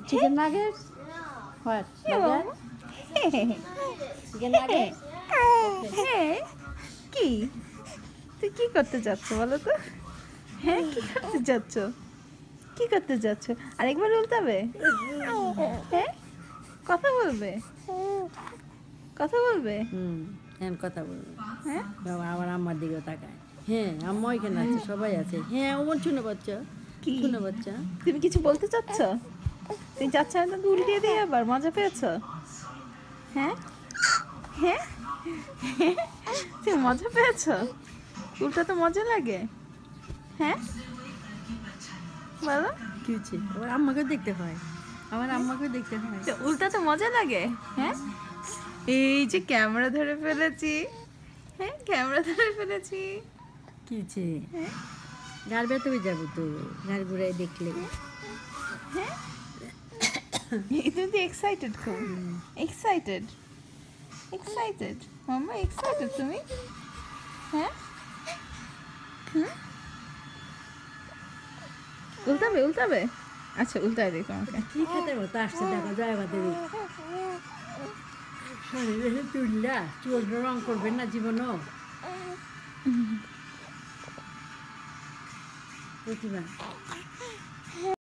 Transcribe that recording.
Chicken nuggets what chicken nuggets কি তুই কি করতে যাচ্ছ বলো তো? হ্যাঁ কি করতে যাচ্ছ? কি করতে যাচ্ছ? আরেকবার উল্টাবে? হ্যাঁ কথা বলবে? কথা বলবে? হ্যাঁ কথা বলবে। হ্যাঁ বাবা আমার আম্মার দিকেও তাকায়। হ্যাঁ আম্মা এখানে আছে, সবাই আছে। হ্যাঁ ওমন শুনে বাচ্চা, কি শুনে বাচ্চা। তুমি কিছু বলতে চাচ্ছ? তুমি চাচ্ছ না তো উল্টিয়ে দিয়ে আবার মজা পেয়েছো? হ্যাঁ হ্যাঁ তুমি মজা পেয়েছো? উল্টা তো মজা লাগে। হ্যাঁ বলো কি হচ্ছে? আমার আম্মাকেও দেখতে হয়, আমার আম্মাকেও দেখতে হয়। তো উল্টা তো মজা লাগে। হ্যাঁ এই যে ক্যামেরা ধরে ফেলেছি। হ্যাঁ ক্যামেরা ধরে ফেলেছি। কি হচ্ছে? গাড় ব্যথা হয়ে যাবো তো, গাড় ঘুরাই দেখলে। হ্যাঁ তুমি তো এক্সাইটেড, খুব এক্সাইটেড। এক্সাইটেড মাম্মা, এক্সাইটেড তুমি? হ্যাঁ উল্টাবে উল্টাবে? আচ্ছা উল্টায় দেখো আমাকে। কি খেতে মতো আসছে দেখো, জয় আমাদের শরীরে তুললা চুল রং করবেন না জীবনও। প্রতিভা